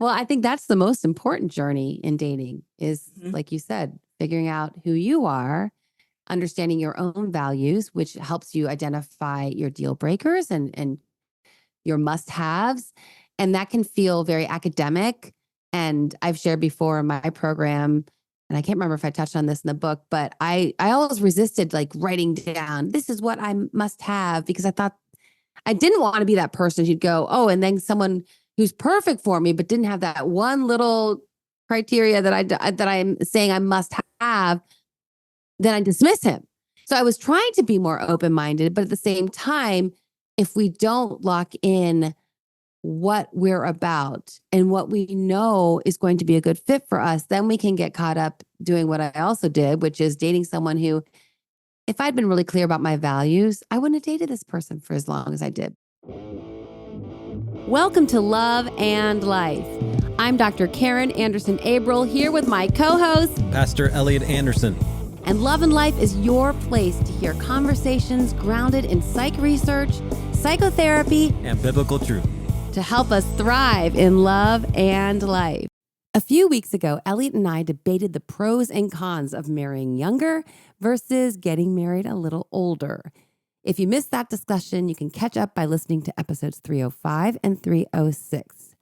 Well, I think that's the most important journey in dating is, like you said, figuring out who you are, understanding your own values, which helps you identify your deal breakers and your must-haves. And that can feel very academic. And I've shared before in my program, and I can't remember if I touched on this in the book, but I always resisted like writing down, this is what I must have, because I thought I didn't want to be that person who'd go, oh, and then someone who's perfect for me, but didn't have that one little criteria that I'm saying I must have, then I dismiss him. So I was trying to be more open-minded, but at the same time, if we don't lock in what we're about and what we know is going to be a good fit for us, then we can get caught up doing what I also did, which is dating someone who, if I'd been really clear about my values, I wouldn't have dated this person for as long as I did. Welcome to Love and Life. I'm Dr. Karin Anderson-Abril here with my co-host, Pastor Elliot Anderson. And Love and Life is your place to hear conversations grounded in psych research, psychotherapy, and biblical truth to help us thrive in love and life. A few weeks ago, Elliot and I debated the pros and cons of marrying younger versus getting married a little older. If you missed that discussion, you can catch up by listening to episodes 305 and 306.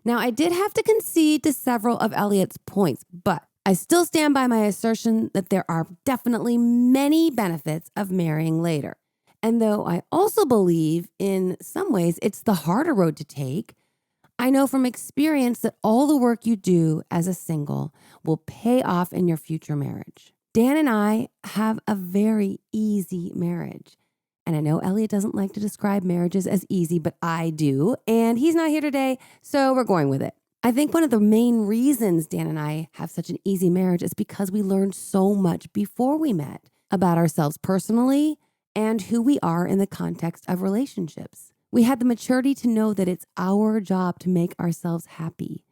Now, I did have to concede to several of Elliot's points, but I still stand by my assertion that there are definitely many benefits of marrying later. And though I also believe in some ways it's the harder road to take, I know from experience that all the work you do as a single will pay off in your future marriage. Dan and I have a very easy marriage. And I know Elliot doesn't like to describe marriages as easy, but I do. And he's not here today, so we're going with it. I think one of the main reasons Dan and I have such an easy marriage is because we learned so much before we met about ourselves personally and who we are in the context of relationships. We had the maturity to know that it's our job to make ourselves happy.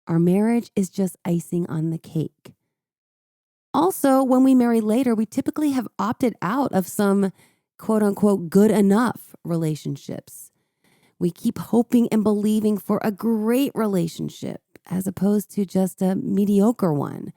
Our marriage is just icing on the cake. Also, when we marry later, we typically have opted out of some quote unquote good enough relationships. We keep hoping and believing for a great relationship as opposed to just a mediocre one.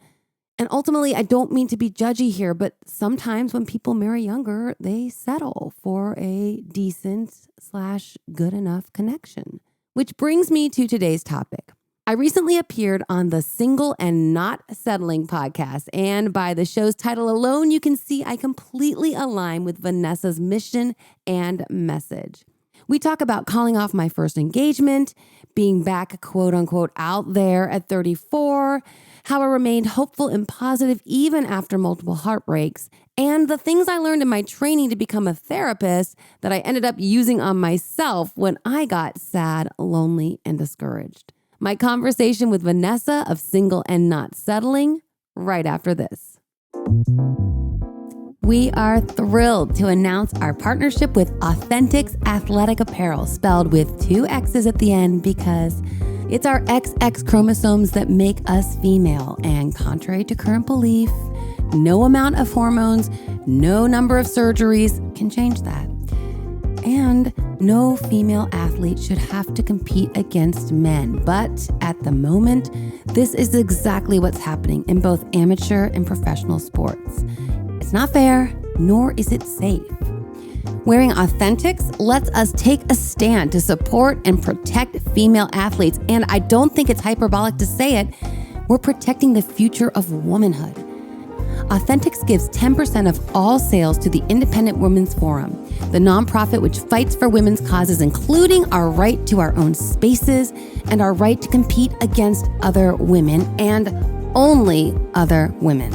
And ultimately, I don't mean to be judgy here, but sometimes when people marry younger, they settle for a decent/good enough connection. Which brings me to today's topic. I recently appeared on the Single and Not Settling podcast, and by the show's title alone, you can see I completely align with Vanessa's mission and message. We talk about calling off my first engagement, being back, quote unquote, out there at 34, how I remained hopeful and positive even after multiple heartbreaks, and the things I learned in my training to become a therapist that I ended up using on myself when I got sad, lonely, and discouraged. My conversation with Vanessa of Single and Not Settling right after this. We are thrilled to announce our partnership with Authentics Athletic Apparel, spelled with 2 X's at the end because it's our XX chromosomes that make us female. And contrary to current belief, no amount of hormones, no number of surgeries can change that. And no female athlete should have to compete against men. But at the moment, this is exactly what's happening in both amateur and professional sports. It's not fair, nor is it safe. Wearing Authentics lets us take a stand to support and protect female athletes. And I don't think it's hyperbolic to say it, we're protecting the future of womanhood. Authentics gives 10% of all sales to the Independent Women's Forum, the nonprofit which fights for women's causes, including our right to our own spaces and our right to compete against other women and only other women.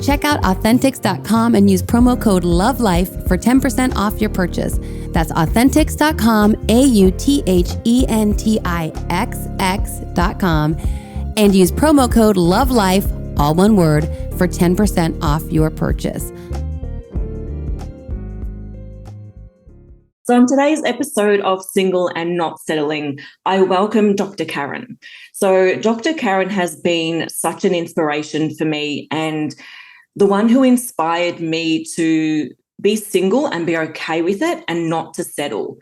Check out Authentics.com and use promo code LOVELIFE for 10% off your purchase. That's Authentics.com, AUTHENTIXX.com, and use promo code LOVELIFE, all one word, for 10% off your purchase. So on today's episode of Single and Not Settling, I welcome Dr. Karin. So Dr. Karin has been such an inspiration for me and the one who inspired me to be single and be okay with it and not to settle.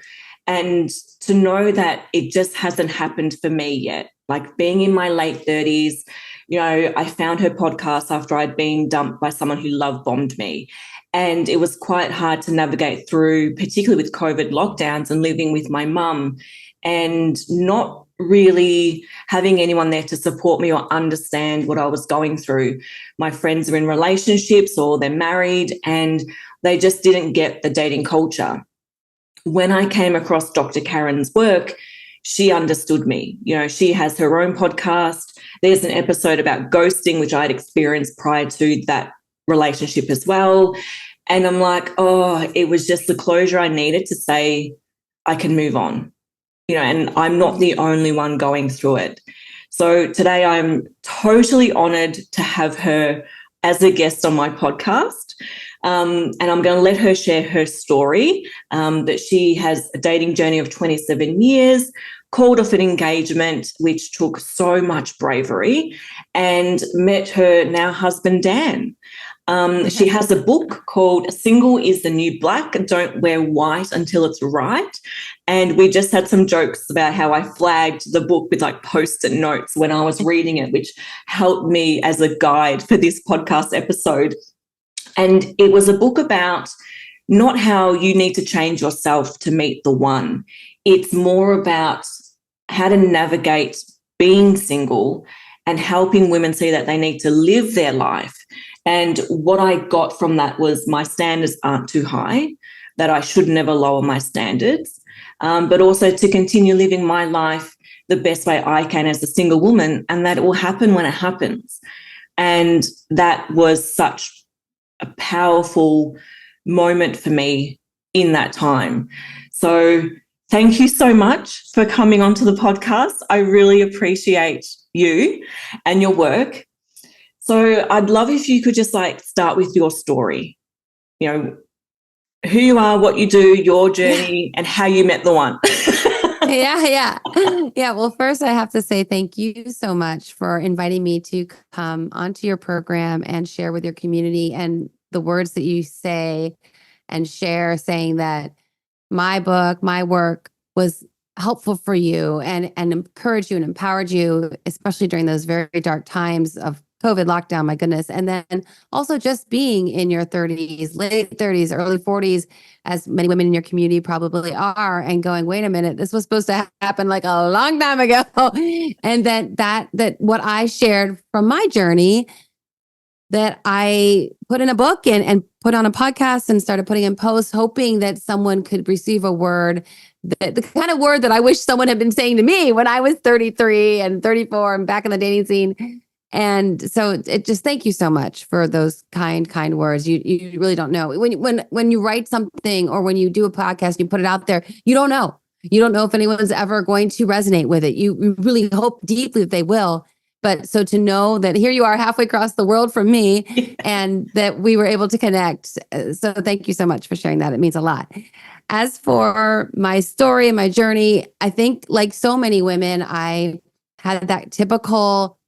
And to know that it just hasn't happened for me yet, like being in my late 30s, I found her podcast after I'd been dumped by someone who love bombed me. And it was quite hard to navigate through, particularly with COVID lockdowns and living with my mum and not really having anyone there to support me or understand what I was going through. My friends are in relationships or they're married and they just didn't get the dating culture. When I came across Dr. Karin's work, she understood me. She has her own podcast. There's an episode about ghosting, which I'd experienced prior to that relationship as well. And I'm like, oh, it was just the closure I needed to say, I can move on, and I'm not the only one going through it. So today I'm totally honored to have her as a guest on my podcast. And I'm going to let her share her story, that she has a dating journey of 27 years, called off an engagement, which took so much bravery, and met her now husband, Dan. She has a book called Single is the New Black, Don't Wear White Until It's Right. And we just had some jokes about how I flagged the book with like Post-it notes when I was reading it, which helped me as a guide for this podcast episode. And it was a book about not how you need to change yourself to meet the one. It's more about how to navigate being single and helping women see that they need to live their life. And what I got from that was my standards aren't too high, that I should never lower my standards, but also to continue living my life the best way I can as a single woman, and that it will happen when it happens. And that was such a powerful moment for me in that time. So thank you so much for coming onto the podcast. I really appreciate you and your work. So I'd love if you could just start with your story, who you are, what you do, your journey, and how you met the one. Yeah. Well, first I have to say thank you so much for inviting me to come onto your program and share with your community, and the words that you say and share, saying that my book, my work was helpful for you and encouraged you and empowered you, especially during those very dark times of COVID lockdown, my goodness. And then also just being in your 30s, late 30s, early 40s, as many women in your community probably are, and going, wait a minute, this was supposed to happen like a long time ago. And that what I shared from my journey, that I put in a book and put on a podcast and started putting in posts, hoping that someone could receive a word, the kind of word that I wish someone had been saying to me when I was 33 and 34 and back in the dating scene. And so it just, thank you so much for those kind words. You really don't know when you write something or when you do a podcast, you put it out there, you don't know if anyone's ever going to resonate with it. You really hope deeply that they will. But so to know that here you are halfway across the world from me and that we were able to connect. So thank you so much for sharing that. It means a lot. As for my story and my journey, I think like so many women, I had that typical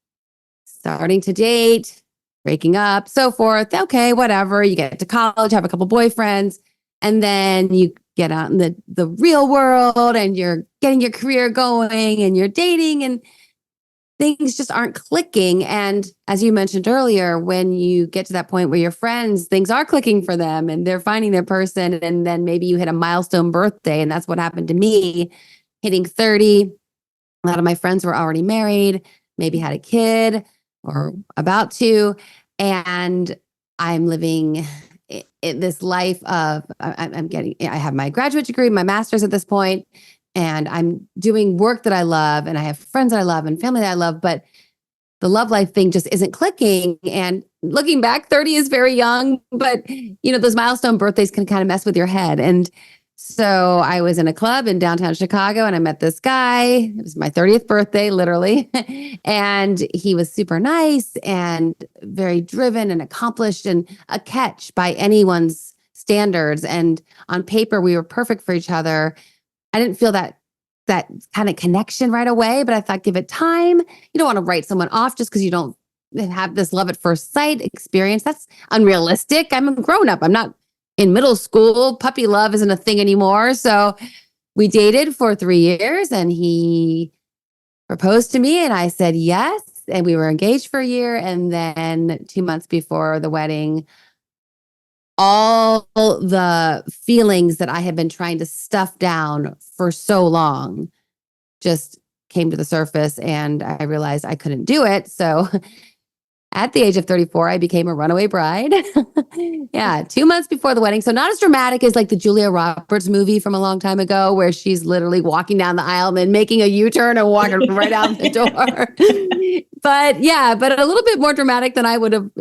starting to date, breaking up, so forth. Okay, whatever. You get to college, have a couple boyfriends, and then you get out in the real world and you're getting your career going and you're dating and things just aren't clicking. And as you mentioned earlier, when you get to that point where your friends, things are clicking for them and they're finding their person, and then maybe you hit a milestone birthday. And that's what happened to me, hitting 30. A lot of my friends were already married, maybe had a kid or about to. And I'm living this life of, I have my graduate degree, my master's at this point, and I'm doing work that I love, and I have friends that I love and family that I love, but the love life thing just isn't clicking. And looking back, 30 is very young, but those milestone birthdays can kind of mess with your head. And so I was in a club in downtown Chicago and I met this guy. It was my 30th birthday, literally. And he was super nice and very driven and accomplished and a catch by anyone's standards. And on paper, we were perfect for each other. I didn't feel that kind of connection right away, but I thought, give it time. You don't want to write someone off just because you don't have this love at first sight experience. That's unrealistic. I'm a grown up. I'm not in middle school. Puppy love isn't a thing anymore. So we dated for 3 years and he proposed to me and I said yes. And we were engaged for a year. And then 2 months before the wedding, all the feelings that I had been trying to stuff down for so long just came to the surface and I realized I couldn't do it. So at the age of 34, I became a runaway bride. Yeah, 2 months before the wedding. So not as dramatic as like the Julia Roberts movie from a long time ago, where she's literally walking down the aisle and then making a U-turn and walking right out the door. But yeah, but a little bit more dramatic than I would have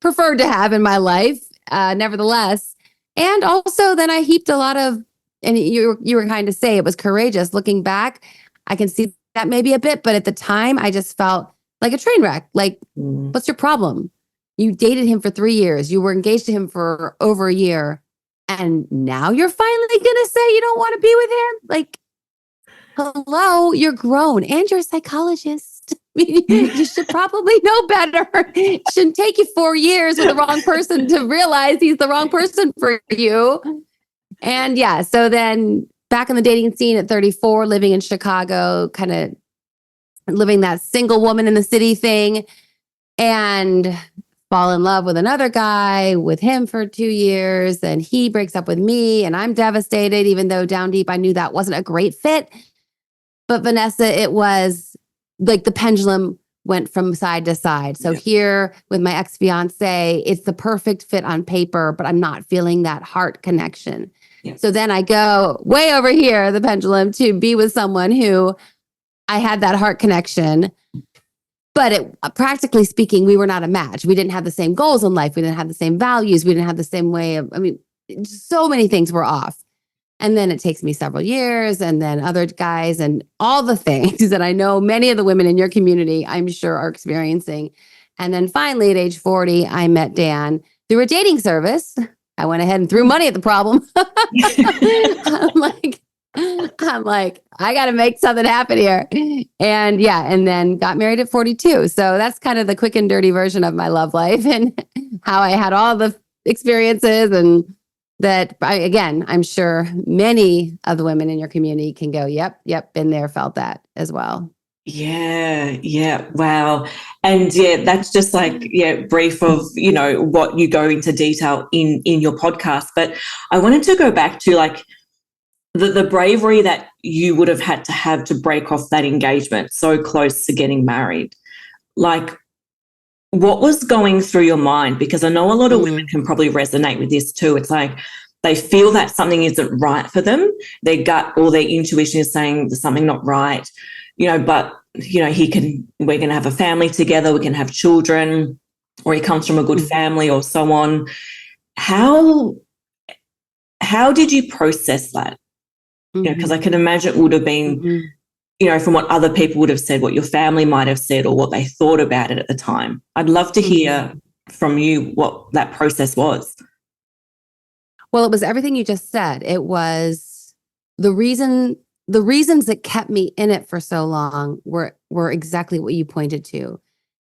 preferred to have in my life, nevertheless. And also then I heaped a lot of, and you were kind of say it was courageous. Looking back, I can see that maybe a bit, but at the time I just felt like a train wreck. Like, what's your problem? You dated him for 3 years. You were engaged to him for over a year. And now you're finally going to say you don't want to be with him? Like, hello, you're grown and you're a psychologist. You should probably know better. It shouldn't take you 4 years with the wrong person to realize he's the wrong person for you. And yeah, so then back in the dating scene at 34, living in Chicago, kind of living that single woman in the city thing, and fall in love with another guy, with him for 2 years, and he breaks up with me and I'm devastated, even though down deep I knew that wasn't a great fit. But Vanessa, it was like the pendulum went from side to side. So here with my ex-fiance, it's the perfect fit on paper, but I'm not feeling that heart connection. So then I go way over here, the pendulum, to be with someone who I had that heart connection, but practically speaking, we were not a match. We didn't have the same goals in life. We didn't have the same values. We didn't have the same way of, so many things were off. And then it takes me several years and then other guys and all the things that I know many of the women in your community, I'm sure, are experiencing. And then finally at age 40, I met Dan through a dating service. I went ahead and threw money at the problem. I'm like, I got to make something happen here. And yeah, and then got married at 42. So that's kind of the quick and dirty version of my love life and how I had all the experiences, and that I'm sure many of the women in your community can go, yep, been there, felt that as well. Yeah. Wow. And yeah, that's just like, brief of, what you go into detail in your podcast. But I wanted to go back to like the bravery that you would have had to break off that engagement so close to getting married. Like, what was going through your mind? Because I know a lot of women can probably resonate with this too. It's like they feel that something isn't right for them. Their gut or their intuition is saying there's something not right, but, we're going to have a family together, we can have children, or he comes from a good family or so on. How did you process that? Because I can imagine it would have been, from what other people would have said, what your family might have said, or what they thought about it at the time. I'd love to hear from you what that process was. Well, it was everything you just said. It was the reasons that kept me in it for so long were exactly what you pointed to.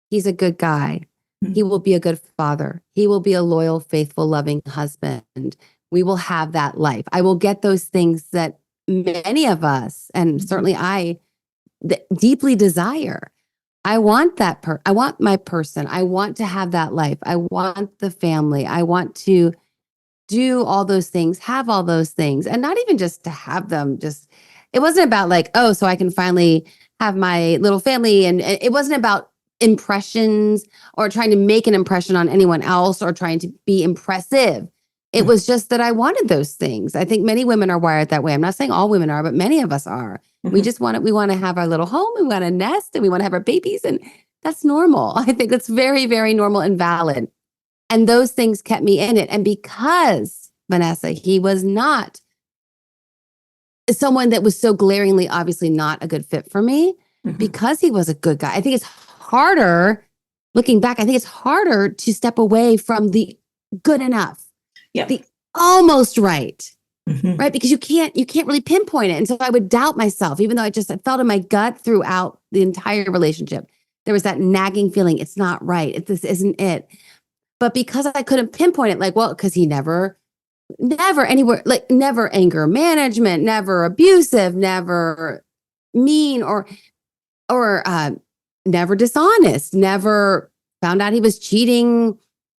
He's a good guy. He will be a good father. He will be a loyal, faithful, loving husband. We will have that life. I will get those things that many of us, and certainly I, deeply desire. I want that I want my person. I want to have that life. I want the family. I want to do all those things, have all those things, and not even just to have them. It wasn't about like, oh, so I can finally have my little family. And it wasn't about impressions or trying to make an impression on anyone else or trying to be impressive. It was just that I wanted those things. I think many women are wired that way. I'm not saying all women are, but many of us are. We just want we want to have our little home, we want to nest, and we want to have our babies. And that's normal. I think that's very, very normal and valid. And those things kept me in it. And because, Vanessa, he was not someone that was so glaringly, obviously not a good fit for me, because he was a good guy. I think it's harder, looking back, I think it's harder to step away from the good enough. The almost right, right? Because you can't really pinpoint it. And so I would doubt myself, even though I felt in my gut throughout the entire relationship. There was that nagging feeling, it's not right. This isn't it. But because I couldn't pinpoint it, like, well, because he never never anywhere, like never anger management, never abusive, never mean or never dishonest, never found out he was cheating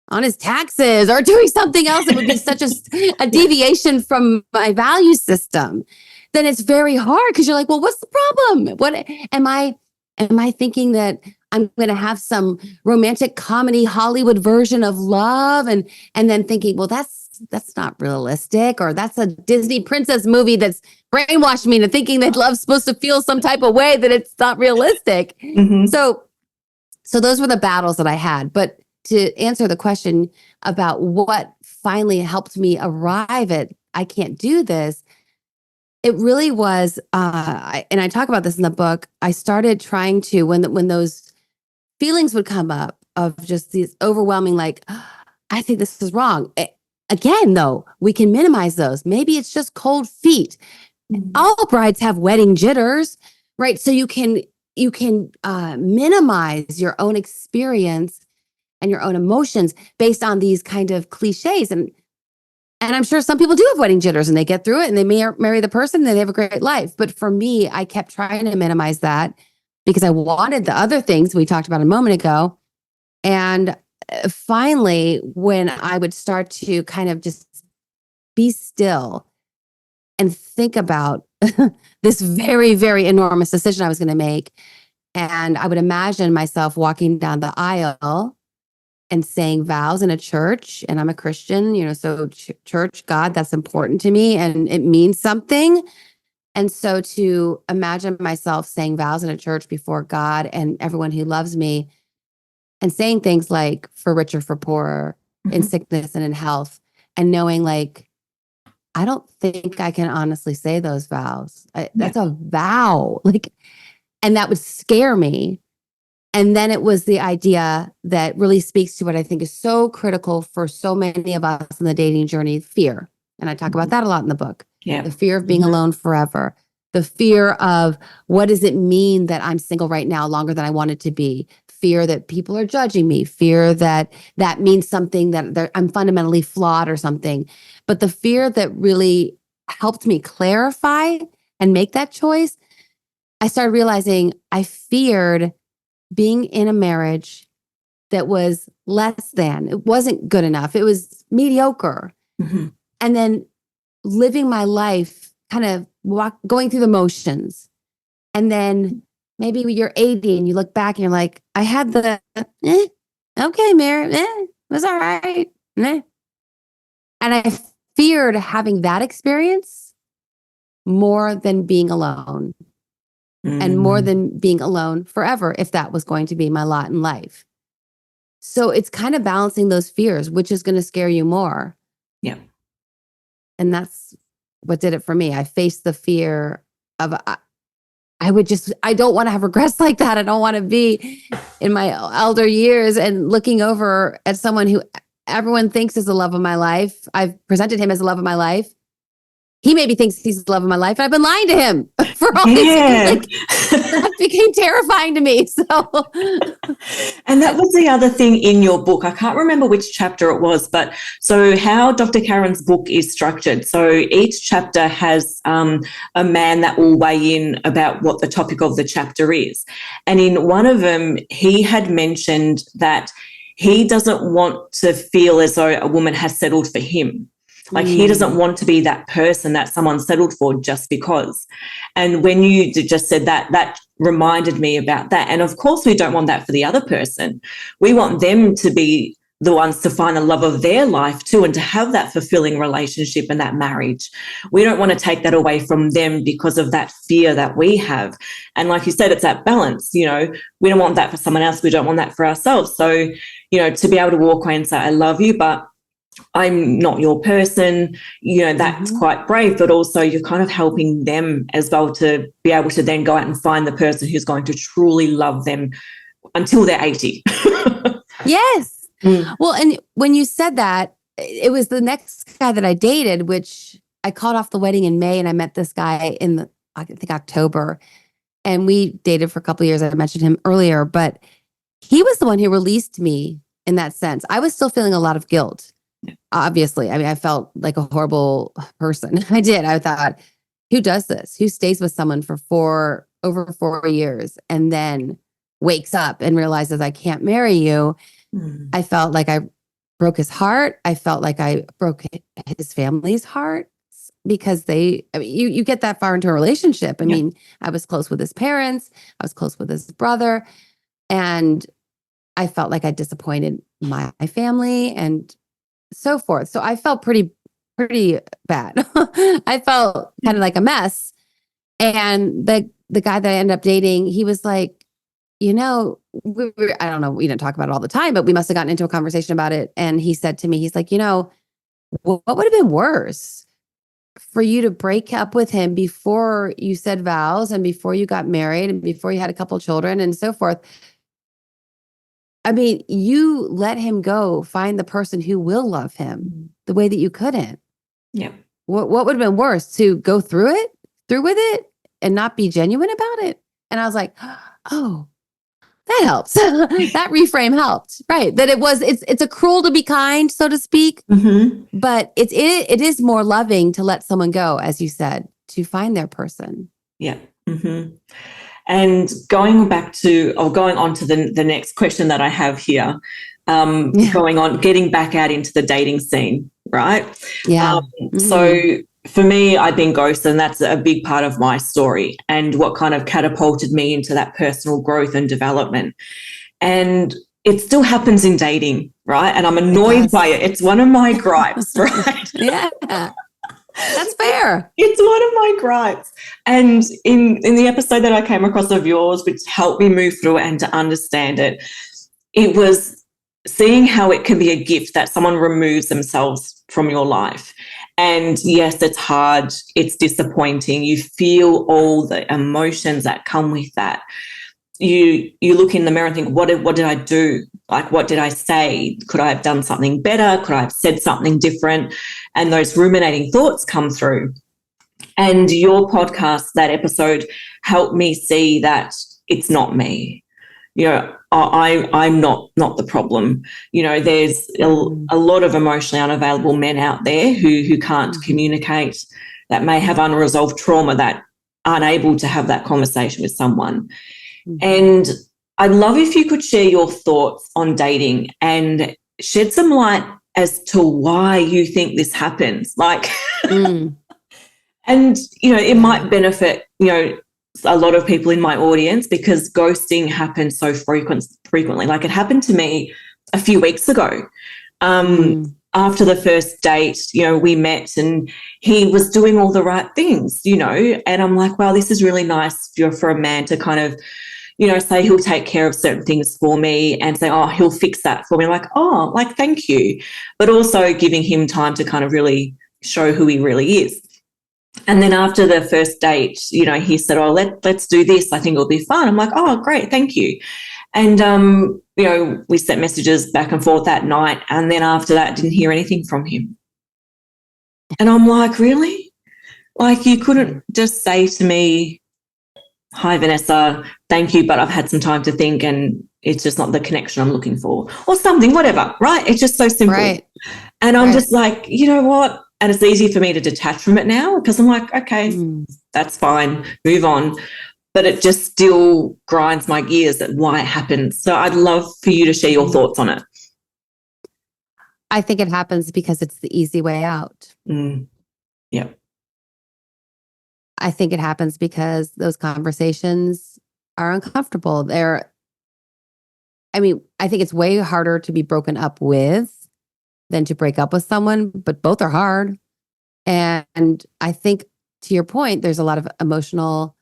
on his taxes or doing something else that would be such a deviation from my value system. Then it's very hard because you're like, well, what's the problem? What am I thinking that I'm going to have some romantic comedy Hollywood version of love and then thinking, well, that's not realistic, or that's a Disney princess movie that's brainwashed me into thinking that love's supposed to feel some type of way that it's not realistic. Mm-hmm. So those were the battles that I had. But to answer the question about what finally helped me arrive at I can't do this, it really was, and I talk about this in the book. I started trying to when those feelings would come up of just these overwhelming, like, I think this is wrong. Again, though, we can minimize those. Maybe it's just cold feet. Mm-hmm. All brides have wedding jitters, right? So you can minimize your own experience and your own emotions based on these kind of cliches. And I'm sure some people do have wedding jitters and they get through it and they marry the person and they have a great life. But for me, I kept trying to minimize that because I wanted the other things we talked about a moment ago. And finally, when I would start to kind of just be still and think about this very, very enormous decision I was going to make, and I would imagine myself walking down the aisle and saying vows in a church, and I'm a Christian, so church, God, that's important to me and it means something. And so to imagine myself saying vows in a church before God and everyone who loves me, and saying things like for richer, for poorer, in sickness and in health, and knowing like, I don't think I can honestly say those vows. That's a vow. And that would scare me. And then it was the idea that really speaks to what I think is so critical for so many of us in the dating journey, fear. And I talk about that a lot in the book. Yeah. The fear of being alone forever. The fear of what does it mean that I'm single right now longer than I wanted to be? Fear that people are judging me. Fear that means something that I'm fundamentally flawed or something. But the fear that really helped me clarify and make that choice, I started realizing I feared being in a marriage that was less than. It wasn't good enough. It was mediocre. Mm-hmm. And then living my life kind of going through the motions. And then maybe you're 80 and you look back and you're like, I had the, okay, Maree, it was all right. And I feared having that experience more than being alone. And more than being alone forever, if that was going to be my lot in life. So it's kind of balancing those fears, which is going to scare you more. Yeah. And that's what did it for me. I faced the fear of, I don't want to have regrets like that. I don't want to be in my elder years and looking over at someone who everyone thinks is the love of my life. I've presented him as the love of my life. He maybe thinks he's the love of my life. And I've been lying to him for all these years. That became terrifying to me. So, and that was the other thing in your book. I can't remember which chapter it was, but so how Dr. Karin's book is structured. So each chapter has a man that will weigh in about what the topic of the chapter is. And in one of them, he had mentioned that he doesn't want to feel as though a woman has settled for him. Like he doesn't want to be that person that someone settled for just because. And when you just said that, that reminded me about that. And of course, we don't want that for the other person. We want them to be the ones to find the love of their life too, and to have that fulfilling relationship and that marriage. We don't want to take that away from them because of that fear that we have. And like you said, it's that balance. We don't want that for someone else. We don't want that for ourselves. So, to be able to walk away and say, I love you, but I'm not your person, that's quite brave, but also you're kind of helping them as well to be able to then go out and find the person who's going to truly love them until they're 80. Yes. Well, and when you said that, it was the next guy that I dated, which I called off the wedding in May and I met this guy in I think October, and we dated for a couple of years. I mentioned him earlier, but he was the one who released me in that sense. I was still feeling a lot of guilt. obviously, I mean, I felt like a horrible person. I did. I thought, who does this? Who stays with someone for over 4 years and then wakes up and realizes I can't marry you? Mm. I felt like I broke his heart. I felt like I broke his family's heart because I mean, you get that far into a relationship. I Yeah. mean, I was close with his parents. I was close with his brother. And I felt like I disappointed my family and so forth. So I felt pretty bad. I felt kind of like a mess. And the guy that I ended up dating, he was like, I don't know, we didn't talk about it all the time, but we must have gotten into a conversation about it. And he said to me, he's like, what would have been worse for you to break up with him before you said vows and before you got married and before you had a couple children and so forth? I mean, you let him go find the person who will love him the way that you couldn't. Yeah. What would have been worse, to go through with it and not be genuine about it? And I was like, oh, that helps. That reframe helped. Right. That it's a cruel to be kind, so to speak, Mm-hmm. but it is more loving to let someone go, as you said, to find their person. Yeah. Mm-hmm. And going on to the next question that I have here, getting back out into the dating scene, right? Yeah. So for me, I've been ghosted, and that's a big part of my story and what kind of catapulted me into that personal growth and development. And it still happens in dating, right? And I'm annoyed by it. It's one of my gripes, right? Yeah. That's fair. It's one of my gripes. And in the episode that I came across of yours, which helped me move through it and to understand it, it was seeing how it can be a gift that someone removes themselves from your life. And yes, it's hard. It's disappointing. You feel all the emotions that come with that. You look in the mirror and think, what did I do? Like, what did I say? Could I have done something better? Could I have said something different? And those ruminating thoughts come through. And your podcast, that episode, helped me see that it's not me. I'm not the problem. There's a lot of emotionally unavailable men out there who can't communicate, that may have unresolved trauma, that aren't able to have that conversation with someone. And I'd love if you could share your thoughts on dating and shed some light as to why you think this happens. Like, and, it might benefit, a lot of people in my audience, because ghosting happens so frequently. Like, it happened to me a few weeks ago. After the first date, we met and he was doing all the right things, and I'm like, wow, this is really nice for a man to kind of, say he'll take care of certain things for me and say, oh, he'll fix that for me. Like, oh, like, thank you. But also giving him time to kind of really show who he really is. And then after the first date, he said, oh, let's do this. I think it'll be fun. I'm like, oh, great. Thank you. And, we sent messages back and forth that night. And then after that, didn't hear anything from him. And I'm like, really? Like, you couldn't just say to me, hi, Vanessa, thank you, but I've had some time to think and it's just not the connection I'm looking for, or something, whatever, right? It's just so simple. Right. And I'm just like, you know what? And it's easy for me to detach from it now, because I'm like, okay, that's fine, move on. But it just still grinds my gears at why it happens. So I'd love for you to share your thoughts on it. I think it happens because it's the easy way out. Yeah. I think it happens because those conversations are uncomfortable. I think it's way harder to be broken up with than to break up with someone, but both are hard. And I think, to your point, there's a lot of emotional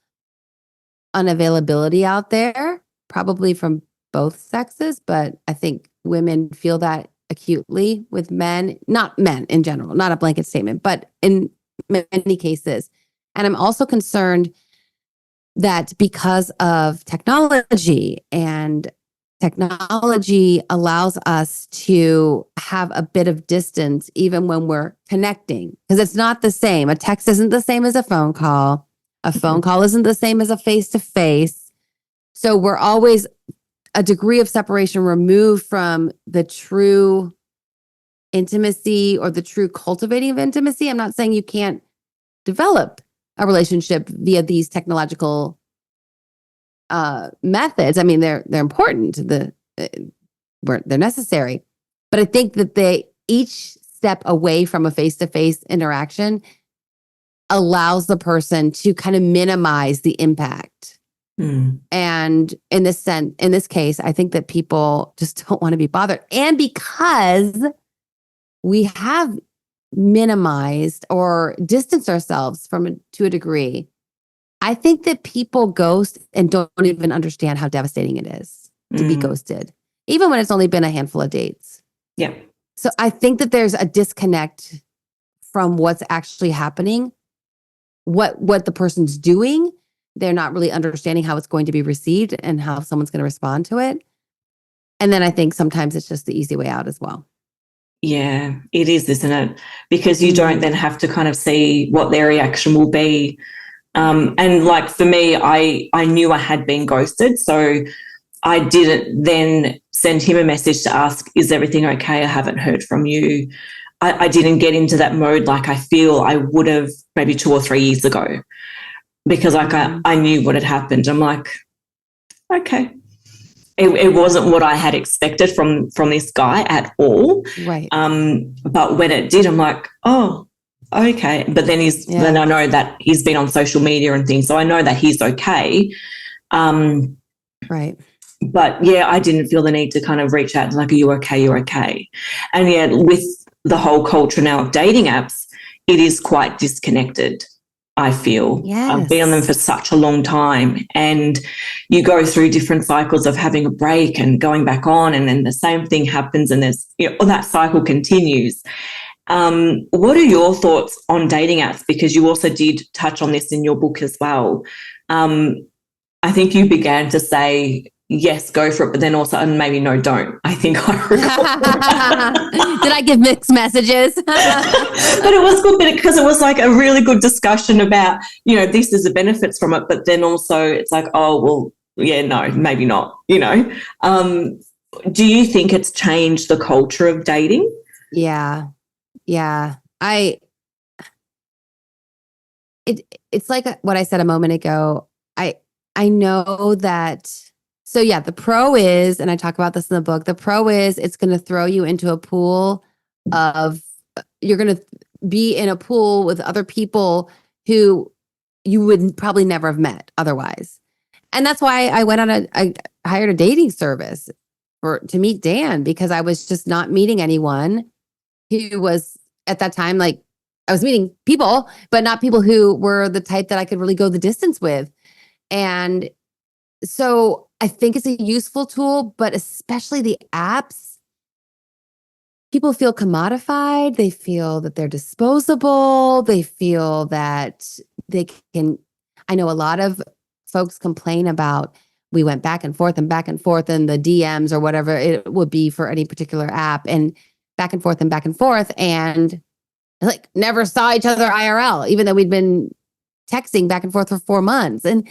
unavailability out there, probably from both sexes, but I think women feel that acutely with men, not men in general, not a blanket statement, but in many cases. And I'm also concerned that because of technology, and technology allows us to have a bit of distance even when we're connecting, because it's not the same. A text isn't the same as a phone call. A phone call isn't the same as a face-to-face. So we're always a degree of separation removed from the true intimacy or the true cultivating of intimacy. I'm not saying you can't develop a relationship via these technological methods. I mean, they're important. They're necessary, but I think that each step away from a face-to-face interaction allows the person to kind of minimize the impact. And in this case, I think that people just don't want to be bothered. And because we have minimized or distanced ourselves to a degree, I think that people ghost and don't even understand how devastating it is to be ghosted, even when it's only been a handful of dates. Yeah. So I think that there's a disconnect from what's actually happening, what the person's doing. They're not really understanding how it's going to be received and how someone's going to respond to it. And then I think sometimes it's just the easy way out as well. Yeah, it is, isn't it? Because you don't then have to kind of see what their reaction will be. And like for me, I knew I had been ghosted, so I didn't then send him a message to ask, is everything okay? I haven't heard from you. I didn't get into that mode like I feel I would have maybe 2 or 3 years ago, because like I knew what had happened. I'm like, okay. It wasn't what I had expected from this guy at all. Right. But when it did, I'm like, oh, okay. But then then I know that he's been on social media and things, so I know that he's okay. Right. But yeah, I didn't feel the need to kind of reach out and like, are you okay? You're okay. And yet with the whole culture now of dating apps, it is quite disconnected, I feel. Yes. I've been on them for such a long time, and you go through different cycles of having a break and going back on, and then the same thing happens, and there's, that cycle continues. What are your thoughts on dating apps? Because you also did touch on this in your book as well. I think you began to say, yes, go for it, but then also, and maybe no, don't. I think I recall. Did I give mixed messages? But it was good because it was like a really good discussion about, this is the benefits from it, but then also it's like, oh, well, yeah, no, maybe not, Do you think it's changed the culture of dating? Yeah. It's like what I said a moment ago. I know that. So yeah, the pro is, and I talk about this in the book, the pro is it's going to throw you into a pool you're going to be in a pool with other people who you would probably never have met otherwise. And that's why I went on I hired a dating service to meet Dan, because I was just not meeting anyone who was at that time, like I was meeting people, but not people who were the type that I could really go the distance with. And so I think it's a useful tool, but especially the apps, people feel commodified. They feel that they're disposable. They feel that I know a lot of folks complain about, we went back and forth in the DMs or whatever it would be for any particular app, and back and forth and like never saw each other IRL, even though we'd been texting back and forth for 4 months. And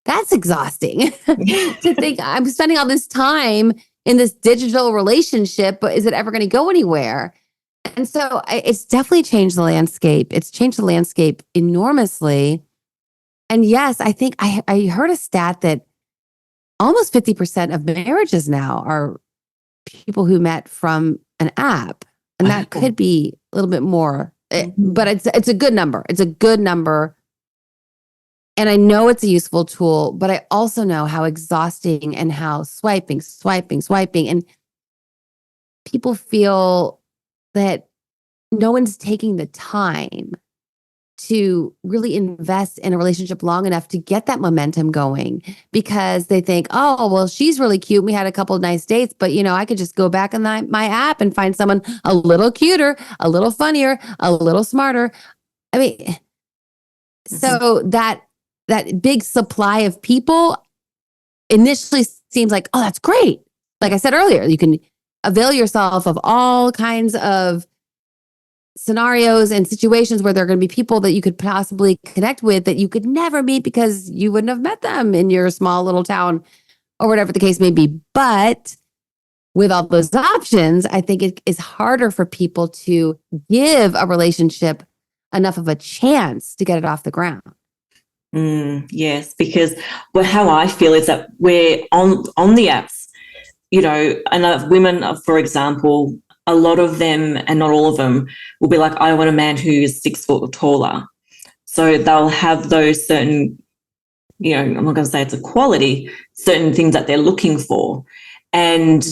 that's exhausting to think I'm spending all this time in this digital relationship, but is it ever going to go anywhere? And so it's definitely changed the landscape. It's changed the landscape enormously. And yes, I think I heard a stat that almost 50% of marriages now are people who met from an app. And that could be a little bit more, but it's a good number. It's a good number. And I know it's a useful tool, but I also know how exhausting and how swiping. And people feel that no one's taking the time to really invest in a relationship long enough to get that momentum going, because they think, oh, well, she's really cute. We had a couple of nice dates, but I could just go back on my app and find someone a little cuter, a little funnier, a little smarter. I mean, so that big supply of people initially seems like, oh, that's great. Like I said earlier, you can avail yourself of all kinds of scenarios and situations where there are going to be people that you could possibly connect with that you could never meet because you wouldn't have met them in your small little town or whatever the case may be. But with all those options, I think it is harder for people to give a relationship enough of a chance to get it off the ground. Yes, because how I feel is that we're on the apps, and women, for example, a lot of them, and not all of them, will be like, I want a man who is 6 foot or taller. So they'll have those certain, I'm not going to say it's a quality, certain things that they're looking for. And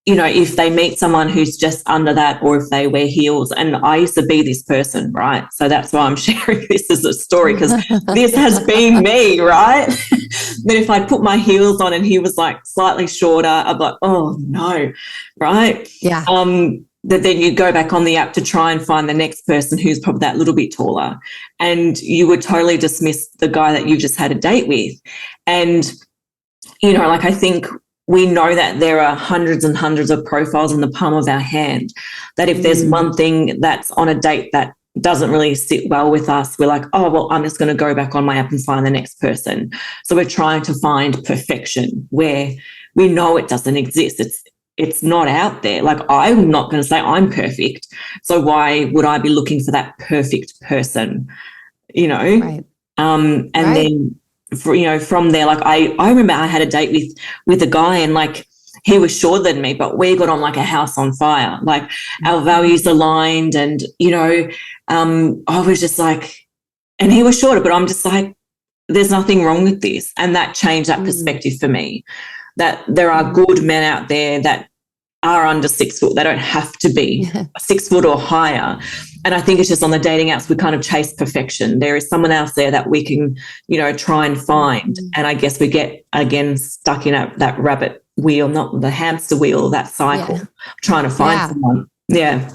if they meet someone who's just under that, or if they wear heels, and I used to be this person, right? So that's why I'm sharing this as a story, because this has been me, right? Then if I put my heels on and he was like slightly shorter, I'm like, oh no, right? Yeah. That then you go back on the app to try and find the next person who's probably that little bit taller, and you would totally dismiss the guy that you just had a date with. And, I think we know that there are hundreds and hundreds of profiles in the palm of our hand, that if there's one thing that's on a date that doesn't really sit well with us, we're like, oh, well, I'm just going to go back on my app and find the next person. So we're trying to find perfection where we know it doesn't exist. It's not out there. Like, I'm not going to say I'm perfect. So why would I be looking for that perfect person, Right. And then, from there, like I remember I had a date with a guy, and like he was shorter than me, but we got on like a house on fire. Like our values aligned, and I was just like, and he was shorter, but I'm just like, there's nothing wrong with this. And that changed that perspective for me, that there are good men out there that are under 6 foot. They don't have to be 6 foot or higher. And I think it's just on the dating apps, we kind of chase perfection. There is someone else there that we can, try and find. And I guess we get, again, stuck in that rabbit wheel, not the hamster wheel, that cycle, trying to find someone. Yeah.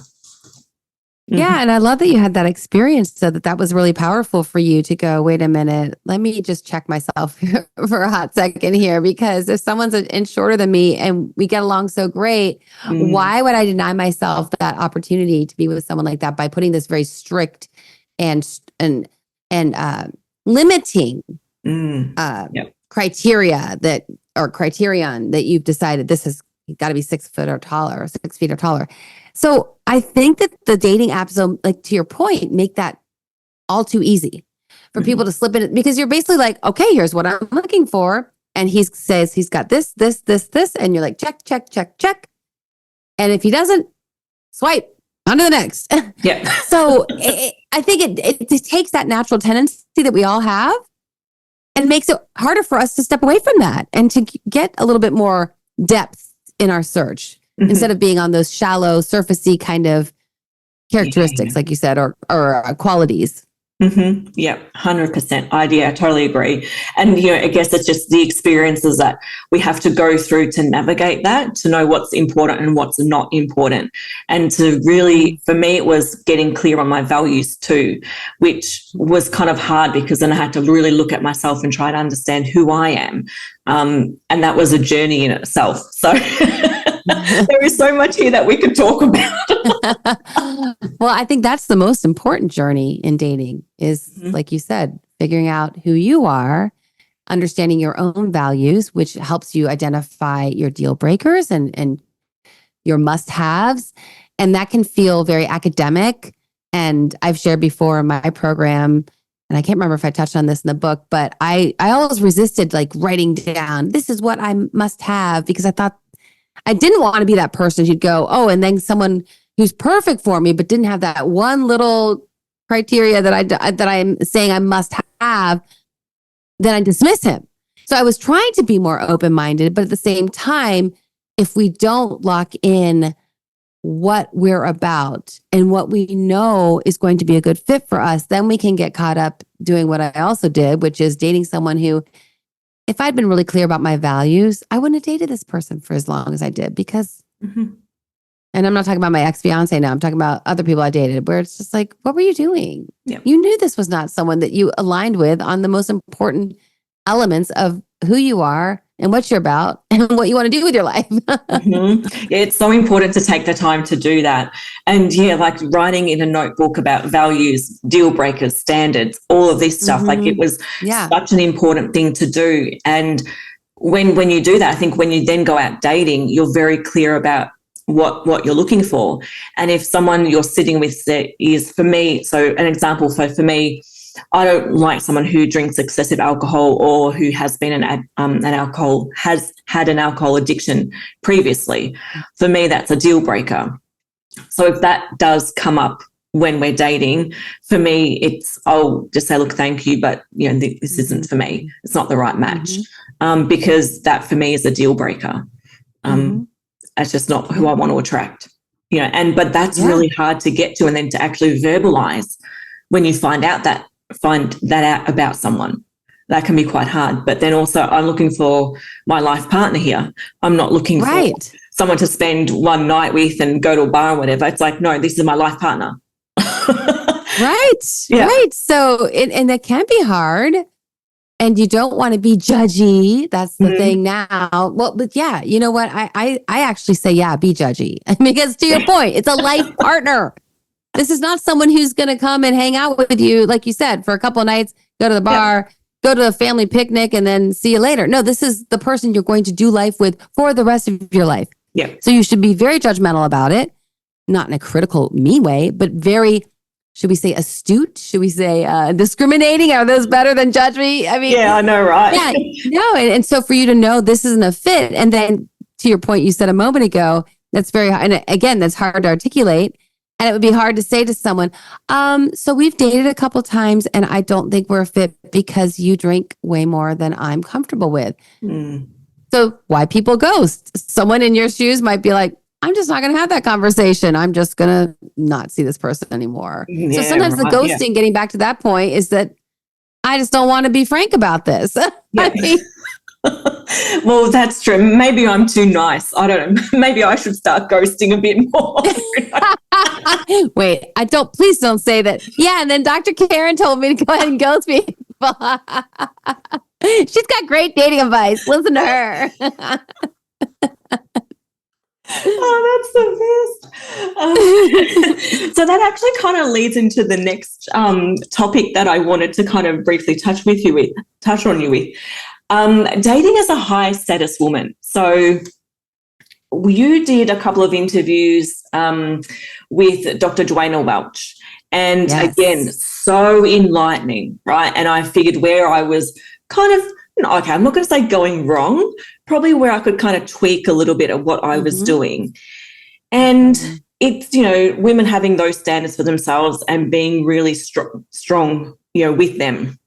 Yeah. And I love that you had that experience, so that was really powerful for you to go, wait a minute, let me just check myself for a hot second here, because if someone's an inch shorter than me and we get along so great, why would I deny myself that opportunity to be with someone like that by putting this very strict and limiting criteria criterion that you've decided this has got to be 6 foot or taller, or 6 feet or taller. So I think that the dating apps, like to your point, make that all too easy for people to slip in, because you're basically like, okay, here's what I'm looking for. And he says he's got this, and you're like, check, check, check, check. And if he doesn't, swipe on to the next. Yeah. So I think it takes that natural tendency that we all have and makes it harder for us to step away from that and to get a little bit more depth in our search. Instead of being on those shallow, surfacey kind of characteristics, like you said, or qualities. Yeah, 100%. I totally agree. And, I guess it's just the experiences that we have to go through to navigate that, to know what's important and what's not important. And to really, for me, it was getting clear on my values too, which was kind of hard, because then I had to really look at myself and try to understand who I am. And that was a journey in itself. So there is so much here that we could talk about. Well, I think that's the most important journey in dating is, like you said, figuring out who you are, understanding your own values, which helps you identify your deal breakers and your must-haves. And that can feel very academic. And I've shared before in my program, and I can't remember if I touched on this in the book, but I always resisted like writing down, this is what I must have, because I thought I didn't want to be that person who'd go, oh, and then someone who's perfect for me, but didn't have that one little criteria that I'm saying I must have, then I dismiss him. So I was trying to be more open-minded, but at the same time, if we don't lock in what we're about and what we know is going to be a good fit for us, then we can get caught up doing what I also did, which is dating someone who, if I'd been really clear about my values, I wouldn't have dated this person for as long as I did, because, and I'm not talking about my ex-fiance now, I'm talking about other people I dated, where it's just like, what were you doing? Yeah. You knew this was not someone that you aligned with on the most important elements of who you are and what you're about and what you want to do with your life. Yeah, it's so important to take the time to do that. And like writing in a notebook about values, deal breakers, standards, all of this stuff, like it was such an important thing to do. And when you do that, I think when you then go out dating, you're very clear about what you're looking for. And if someone you're sitting with is, for me, so an example, for me, I don't like someone who drinks excessive alcohol or who has been has had an alcohol addiction previously. For me, that's a deal breaker. So if that does come up when we're dating, for me, I'll just say, look, thank you, but this isn't for me. It's not the right match, because that for me is a deal breaker. That's just not who I want to attract, but that's really hard to get to, and then to actually verbalize when you find that out about someone. That can be quite hard. But then also, I'm looking for my life partner here. I'm not looking for someone to spend one night with and go to a bar or whatever. It's like, no, this is my life partner. Right. So, and that can be hard. And you don't want to be judgy. That's the thing now. Well, but yeah, you know what? I actually say, be judgy. Because to your point, it's a life partner. This is not someone who's going to come and hang out with you, like you said, for a couple of nights, go to the bar, go to a family picnic, and then see you later. No, this is the person you're going to do life with for the rest of your life. Yeah. So you should be very judgmental about it, not in a critical, mean way, but very, should we say astute? Should we say discriminating? Are those better than judge me? I mean, yeah, I know, right? Yeah, no. And so for you to know this isn't a fit. And then to your point, you said a moment ago, that's very, and again, that's hard to articulate. And it would be hard to say to someone, so we've dated a couple times and I don't think we're a fit because you drink way more than I'm comfortable with. So why people ghost? Someone in your shoes might be like, I'm just not going to have that conversation. I'm just going to not see this person anymore. So sometimes the ghosting, getting back to that point, is that I just don't want to be frank about this. I mean, well, that's true. Maybe I'm too nice. I don't know. Maybe I should start ghosting a bit more. Wait, please don't say that. Yeah, and then Dr. Karin told me to go ahead and ghost people. She's got great dating advice. Listen to her. Oh, that's the best. So that actually kind of leads into the next topic that I wanted to kind of briefly touch on you with. Dating as a high status woman. So you did a couple of interviews with Dr. Joanna Welch, and again, so enlightening, right? And I figured where I was kind of, okay, I'm not going to say going wrong, probably where I could kind of tweak a little bit of what I was doing. And it's, women having those standards for themselves and being really strong, with them.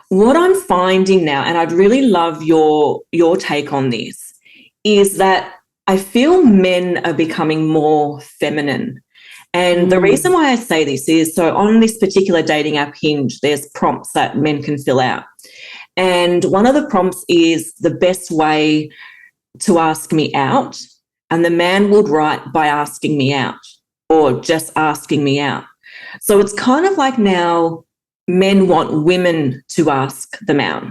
What I'm finding now, and I'd really love your take on this, is that I feel men are becoming more feminine. And the reason why I say this is, so on this particular dating app Hinge, there's prompts that men can fill out. And one of the prompts is the best way to ask me out. And the man would write by asking me out or just asking me out. So it's kind of like now men want women to ask them out.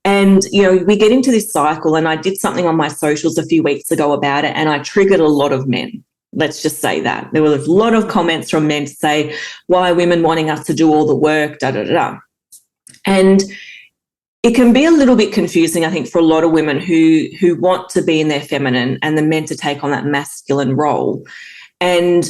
And, we get into this cycle, and I did something on my socials a few weeks ago about it, and I triggered a lot of men. Let's just say that. There were a lot of comments from men to say, why are women wanting us to do all the work, da-da-da-da. And it can be a little bit confusing, I think, for a lot of women who want to be in their feminine and the men to take on that masculine role. And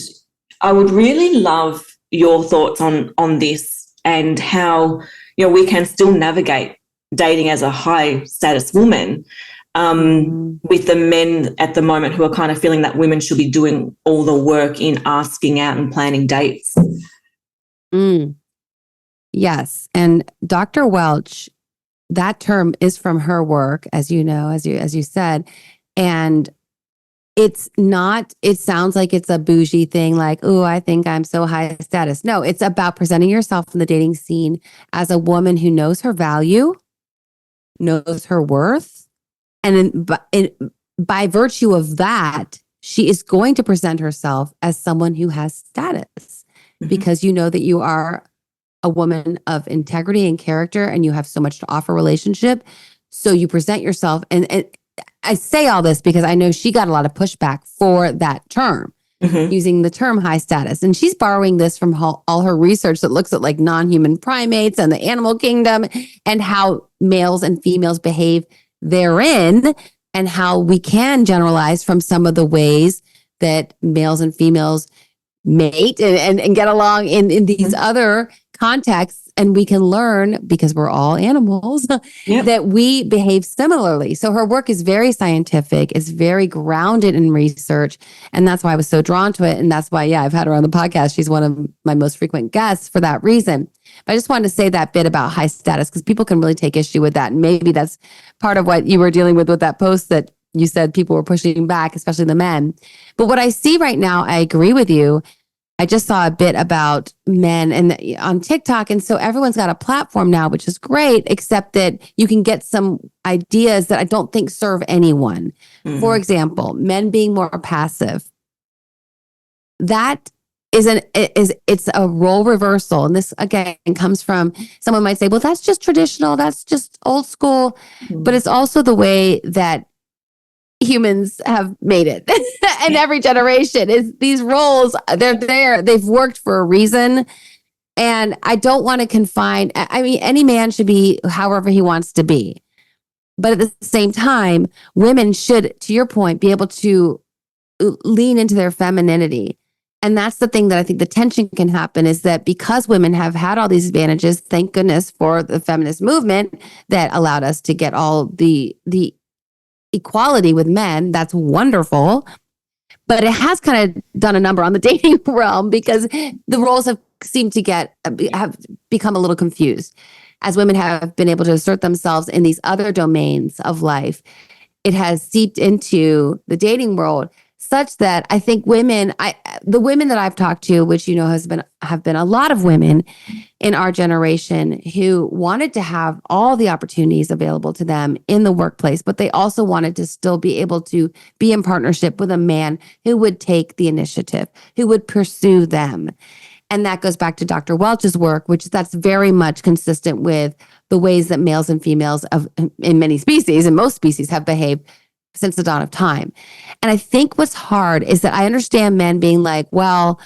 I would really love your thoughts on this and how, we can still navigate dating as a high status woman with the men at the moment who are kind of feeling that women should be doing all the work in asking out and planning dates. Yes. And Dr. Welch, that term is from her work, as you know, as you said, and it's not, it sounds like it's a bougie thing, like, oh, I think I'm so high status. No, it's about presenting yourself in the dating scene as a woman who knows her value, knows her worth. And by virtue of that, she is going to present herself as someone who has status because you know that you are a woman of integrity and character and you have so much to offer relationship. So you present yourself. And I say all this because I know she got a lot of pushback for that term, using the term high status. And she's borrowing this from all her research that looks at like non-human primates and the animal kingdom and how males and females behave therein and how we can generalize from some of the ways that males and females mate and get along in these other contexts. And we can learn, because we're all animals, that we behave similarly. So her work is very scientific. It's very grounded in research. And that's why I was so drawn to it. And that's why, I've had her on the podcast. She's one of my most frequent guests for that reason. But I just wanted to say that bit about high status, because people can really take issue with that. And maybe that's part of what you were dealing with that post that you said people were pushing back, especially the men. But what I see right now, I agree with you. I just saw a bit about men and on TikTok. And so everyone's got a platform now, which is great, except that you can get some ideas that I don't think serve anyone. For example, men being more passive. That it's a role reversal. And this, again, comes from someone might say, well, that's just traditional. That's just old school. But it's also the way that humans have made it and every generation is these roles. They're there. They've worked for a reason. And I don't want to confine. I mean, any man should be however he wants to be. But at the same time, women should, to your point, be able to lean into their femininity. And that's the thing that I think the tension can happen, is that because women have had all these advantages, thank goodness for the feminist movement that allowed us to get all the equality with men. That's wonderful. But it has kind of done a number on the dating realm, because the roles have seemed to have become a little confused. As women have been able to assert themselves in these other domains of life, it has seeped into the dating world such that I think the women that I've talked to, which have been a lot of women in our generation who wanted to have all the opportunities available to them in the workplace, but they also wanted to still be able to be in partnership with a man who would take the initiative, who would pursue them. And that goes back to Dr. Welch's work, that's very much consistent with the ways that males and females in many species, and most species, have behaved since the dawn of time. And I think what's hard is that I understand men being like, well,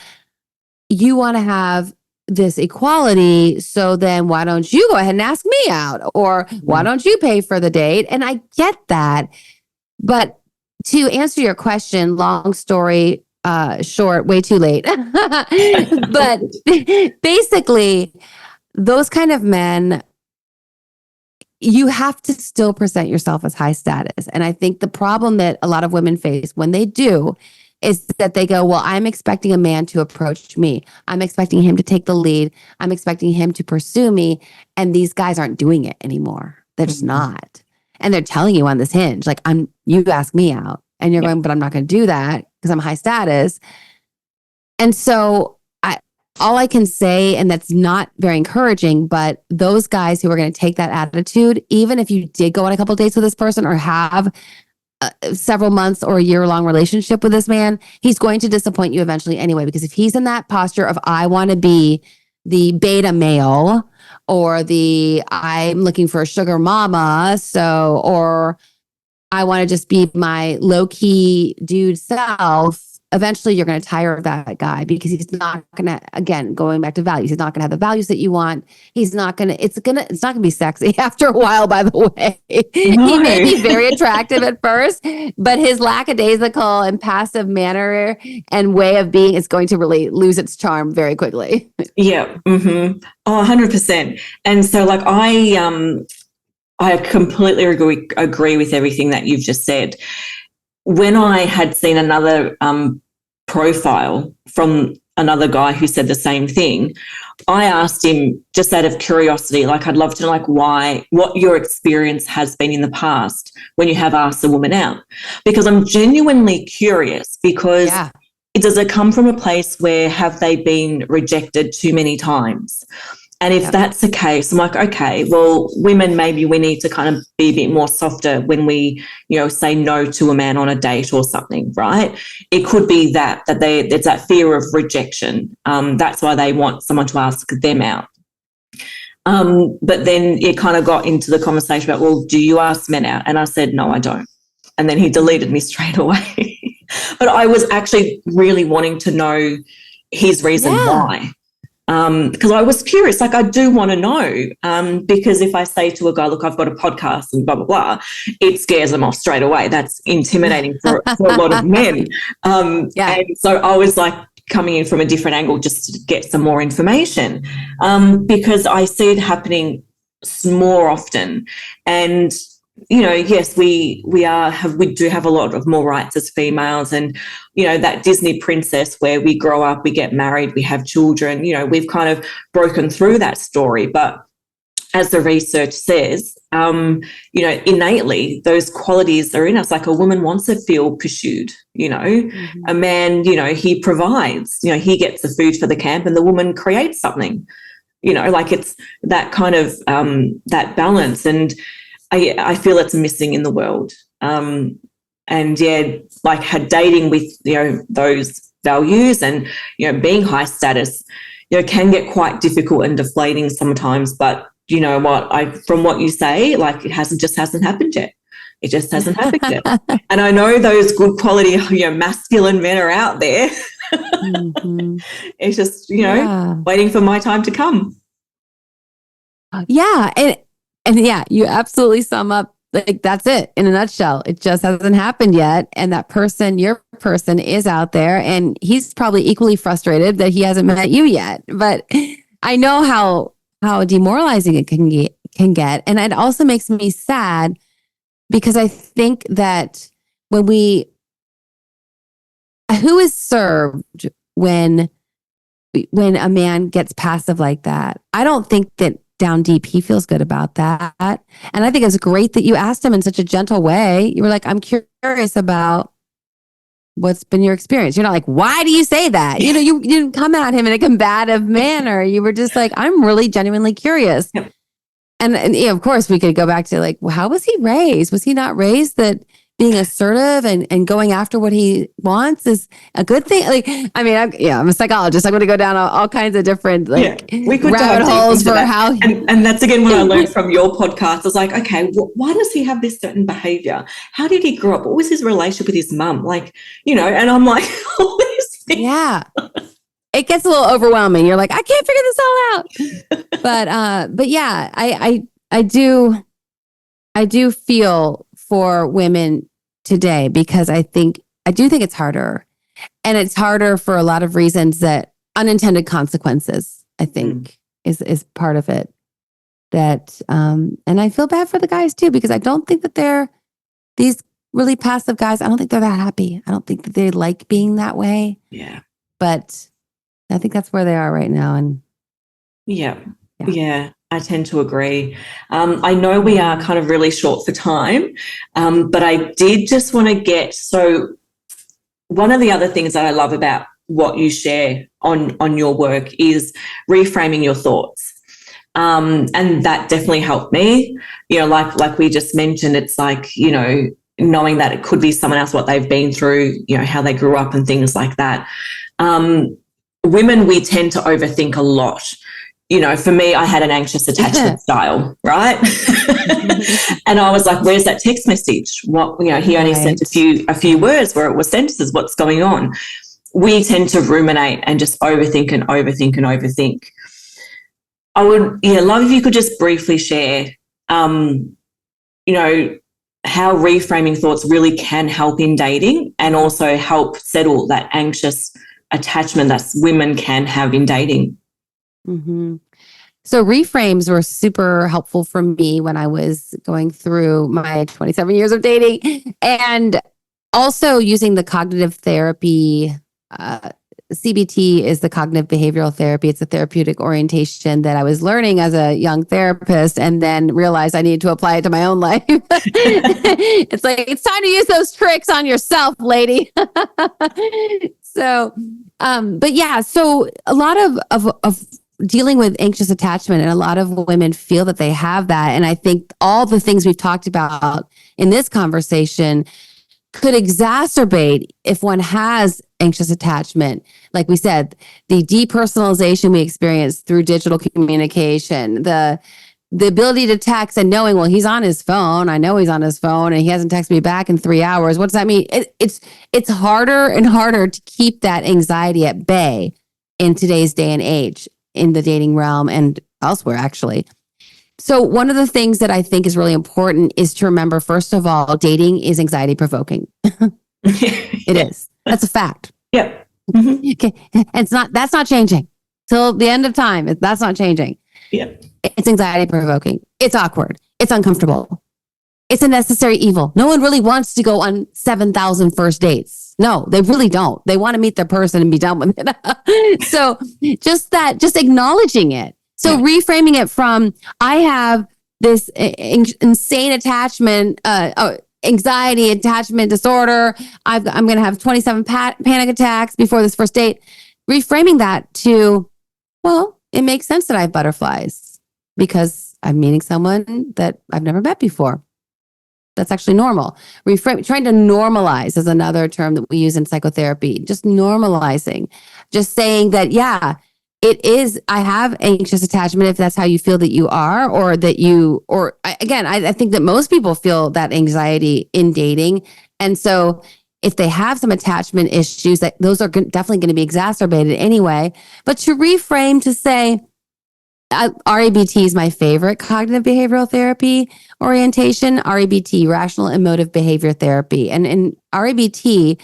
you want to have this equality, so then why don't you go ahead and ask me out? Or why don't you pay for the date? And I get that. But to answer your question, long story short, way too late. But basically, those kind of men, you have to still present yourself as high status. And I think the problem that a lot of women face when they do is that they go, well, I'm expecting a man to approach me. I'm expecting him to take the lead. I'm expecting him to pursue me. And these guys aren't doing it anymore. They're just not. And they're telling you on this hinge, like, you ask me out. And you're going, but I'm not going to do that because I'm high status. And so all I can say, and that's not very encouraging, but those guys who are going to take that attitude, even if you did go on a couple of dates with this person or have several months or a year-long relationship with this man, he's going to disappoint you eventually anyway. Because if he's in that posture of, I want to be the beta male, or I'm looking for a sugar mama, or I want to just be my low-key dude self, eventually you're going to tire of that guy, because he's not going to, again, going back to values, he's not going to have the values that you want. He's not going to, it's not going to be sexy after a while, by the way. No. He may be very attractive at first, but his lackadaisical and passive manner and way of being is going to really lose its charm very quickly. Yeah. Mm-hmm. Oh, 100%. And so like, I completely agree with everything that you've just said. When I had seen another profile from another guy who said the same thing, I asked him, just out of curiosity, like, I'd love to know, like, what your experience has been in the past when you have asked a woman out, because I'm genuinely curious, because does it come from a place where have they been rejected too many times? And if that's the case, I'm like, okay, well, women, maybe we need to kind of be a bit more softer when we, say no to a man on a date or something, right? It could be that there's that fear of rejection. That's why they want someone to ask them out. But then it kind of got into the conversation about, well, do you ask men out? And I said, no, I don't. And then he deleted me straight away. But I was actually really wanting to know his reason why. Because I was curious, like I do want to know, because if I say to a guy, look, I've got a podcast and blah, blah, blah, it scares them off straight away. That's intimidating for a lot of men. And so I was like coming in from a different angle just to get some more information, because I see it happening more often. And yes, we do have a lot of more rights as females, and that Disney princess where we grow up, we get married, we have children. We've kind of broken through that story, but as the research says, innately those qualities are in us. Like a woman wants to feel pursued. A man, he provides. He gets the food for the camp, and the woman creates something. Like it's that kind of that balance, and I feel it's missing in the world. And like had dating with, those values and, being high status, can get quite difficult and deflating sometimes. But you know what, from what you say, like it just hasn't happened yet. It just hasn't happened yet. And I know those good quality, masculine men are out there. It's just, waiting for my time to come. Yeah. And yeah, you absolutely sum up, like, that's it in a nutshell. It just hasn't happened yet. And that person, your person, is out there, and he's probably equally frustrated that he hasn't met you yet. But I know how demoralizing it can get. And it also makes me sad because I think that who is served when a man gets passive like that? I don't think that down deep he feels good about that. And I think it's great that you asked him in such a gentle way. You were like, I'm curious about what's been your experience. You're not like, why do you say that? You didn't come at him in a combative manner. You were just like, I'm really genuinely curious. Yep. And of course we could go back to like, well, how was he raised? Was he not raised that being assertive and going after what he wants is a good thing? Like, I mean, I'm a psychologist. I'm going to go down all kinds of different we could rabbit holes for that. how. And that's again what I learned from your podcast. I was like, okay, why does he have this certain behavior? How did he grow up? What was his relationship with his mum? Like, and I'm like, all these things. Yeah. It gets a little overwhelming. You're like, I can't figure this all out. But yeah, I do feel for women today, because I do think it's harder, and it's harder for a lot of reasons. That unintended consequences, I think, is part of it. That and I feel bad for the guys too, because I don't think that they're these really passive guys. I don't think they're that happy. I don't think that they like being that way. Yeah, but I think that's where they are right now. And yeah. I tend to agree. I know we are kind of really short for time, but I did just want to so one of the other things that I love about what you share on your work is reframing your thoughts. And that definitely helped me. Like we just mentioned, it's like, knowing that it could be someone else, what they've been through, how they grew up and things like that. Women, we tend to overthink a lot. For me, I had an anxious attachment style, right? And I was like, where's that text message? What, he only sent a few words where it was sentences. What's going on? We tend to ruminate and just overthink and overthink and overthink. I would, love if you could just briefly share, how reframing thoughts really can help in dating, and also help settle that anxious attachment that women can have in dating. Mm-hmm. So reframes were super helpful for me when I was going through my 27 years of dating, and also using the cognitive therapy. CBT is the cognitive behavioral therapy. It's a therapeutic orientation that I was learning as a young therapist, and then realized I needed to apply it to my own life. It's like, it's time to use those tricks on yourself, lady. So, but yeah, so a lot of dealing with anxious attachment, and a lot of women feel that they have that. And I think all the things we've talked about in this conversation could exacerbate if one has anxious attachment. Like we said, the depersonalization we experience through digital communication, the ability to text and knowing, well, he's on his phone. I know he's on his phone and he hasn't texted me back in 3 hours. What does that mean? It's harder and harder to keep that anxiety at bay in today's day and age. in the dating realm and elsewhere, actually. So one of the things that I think is really important is to remember, first of all, dating is anxiety provoking. It is. That's a fact. Yeah. Okay. That's not changing till the end of time. That's not changing. Yeah. It's anxiety provoking. It's awkward. It's uncomfortable. It's a necessary evil. No one really wants to go on 7,000 first dates. No, they really don't. They want to meet their person and be done with it. So just acknowledging it. So reframing it from, I have this insane attachment, anxiety attachment disorder. I'm going to have 27 panic attacks before this first date. Reframing that to, well, it makes sense that I have butterflies because I'm meeting someone that I've never met before. That's actually normal. Trying to normalize is another term that we use in psychotherapy. Just normalizing, just saying that, yeah, it is, I have anxious attachment if that's how you feel that you are, or that you, or again, I think that most people feel that anxiety in dating. And so if they have some attachment issues, that those are definitely going to be exacerbated anyway. But to reframe to say, REBT is my favorite cognitive behavioral therapy orientation, REBT, rational emotive behavior therapy. And in REBT,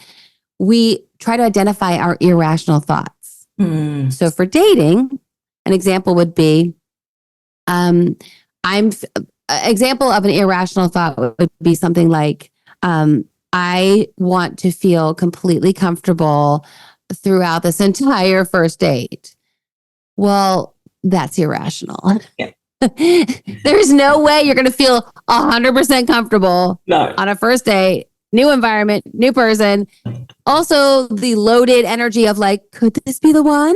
we try to identify our irrational thoughts. So for dating, an example would be, example of an irrational thought would be something like, I want to feel completely comfortable throughout this entire first date. Well, that's irrational. Yeah. There's no way you're going to feel 100% comfortable on a first date, new environment, new person. Also, the loaded energy of like, could this be the one?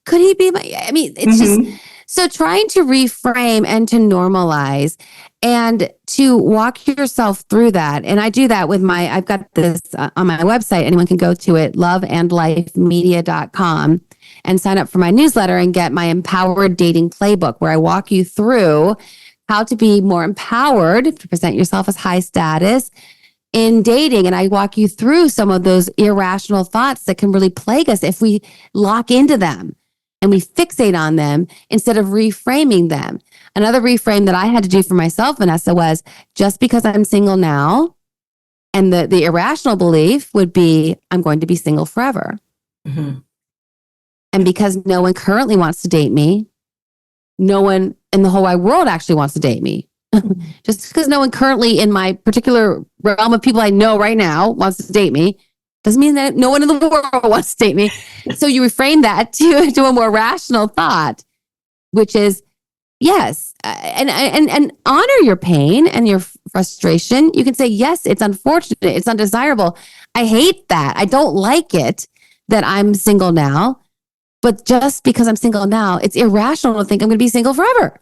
Could he be it's just, so trying to reframe and to normalize and to walk yourself through that. And I do that with I've got this on my website. Anyone can go to it, loveandlifemedia.com, and sign up for my newsletter and get my Empowered Dating Playbook, where I walk you through how to be more empowered, to present yourself as high status in dating. And I walk you through some of those irrational thoughts that can really plague us if we lock into them and we fixate on them instead of reframing them. Another reframe that I had to do for myself, Vanessa, was just because I'm single now, and the irrational belief would be, I'm going to be single forever. And because no one currently wants to date me, no one in the whole wide world actually wants to date me. Just because no one currently in my particular realm of people I know right now wants to date me, doesn't mean that no one in the world wants to date me. So you reframe that to a more rational thought, which is, yes, and honor your pain and your frustration. You can say, yes, it's unfortunate, it's undesirable. I hate that. I don't like it that I'm single now. But just because I'm single now, it's irrational to think I'm going to be single forever.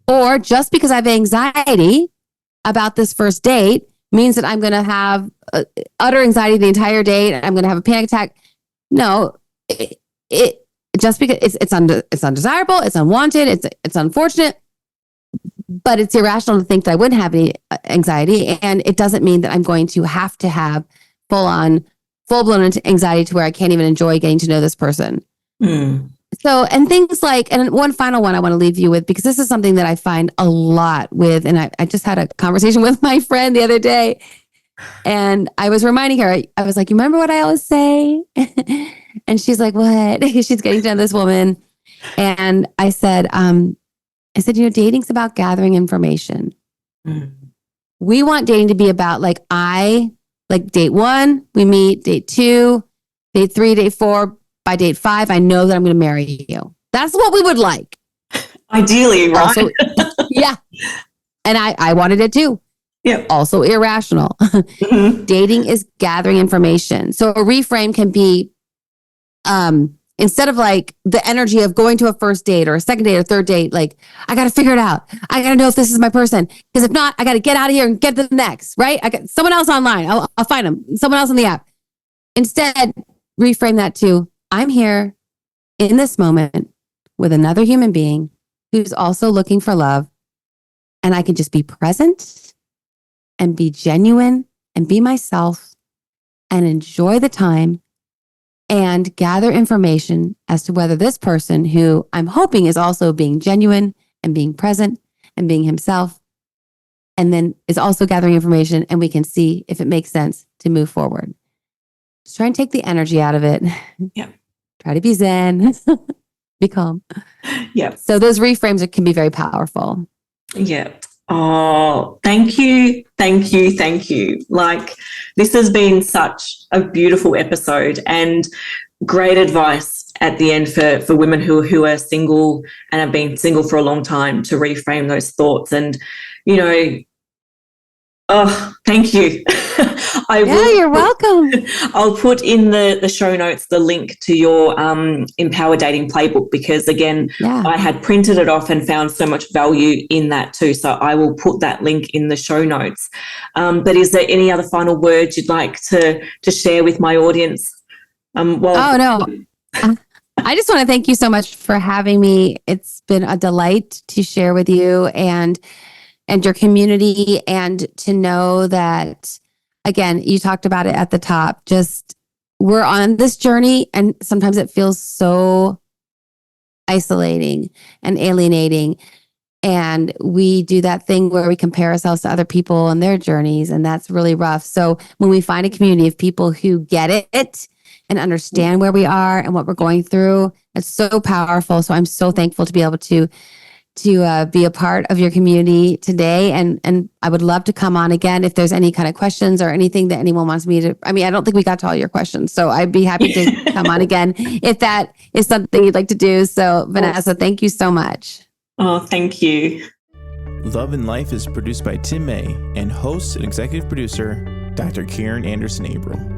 Or just because I have anxiety about this first date means that I'm going to have utter anxiety the entire date. I'm going to have a panic attack. No, it just because it's undesirable, it's unwanted, it's unfortunate, but it's irrational to think that I wouldn't have any anxiety. And it doesn't mean that I'm going to have full-blown anxiety to where I can't even enjoy getting to know this person. So, and things like, and one final one I want to leave you with, because this is something that I find a lot with, and I just had a conversation with my friend the other day, and I was reminding her, I was like, you remember what I always say? And she's like, what? She's getting to know this woman. And I said, dating's about gathering information. We want dating to be about like date 1, we meet, date 2, date 3, date 4, by date 5, I know that I'm going to marry you. That's what we would like. Ideally, right? Also, yeah. And I wanted it too. Yeah. Also irrational. Dating is gathering information. So a reframe can be, instead of like the energy of going to a first date or a second date or third date, like, I got to figure it out. I got to know if this is my person. Because if not, I got to get out of here and get to the next, right? I got someone else online. I'll find them. Someone else on the app. Instead, reframe that to, I'm here in this moment with another human being who's also looking for love. And I can just be present and be genuine and be myself and enjoy the time and gather information as to whether this person, who I'm hoping is also being genuine and being present and being himself, and then is also gathering information, and we can see if it makes sense to move forward. Just try and take the energy out of it. Yeah. Try to be zen. Be calm. Yeah. So those reframes can be very powerful. Yeah. Oh, thank you. Thank you. Thank you. Like, this has been such a beautiful episode and great advice at the end for women who are single and have been single for a long time, to reframe those thoughts. And, you know, oh, thank you. You're welcome. I'll put in the show notes the link to your Empower Dating Playbook, because, again, I had printed it off and found so much value in that too. So I will put that link in the show notes. But is there any other final words you'd like to share with my audience? No. I just want to thank you so much for having me. It's been a delight to share with you and your community, and to know that, again, you talked about it at the top, just we're on this journey, and sometimes it feels so isolating and alienating. And we do that thing where we compare ourselves to other people and their journeys, and that's really rough. So when we find a community of people who get it and understand where we are and what we're going through, it's so powerful. So I'm so thankful to be able to be a part of your community today. And I would love to come on again if there's any kind of questions or anything that anyone wants me to. I mean, I don't think we got to all your questions, so I'd be happy to come on again if that is something you'd like to do. So, Vanessa, thank you so much. Oh, thank you. Love and Life is produced by Tim May and host and executive producer, Dr. Karin Anderson-Abril.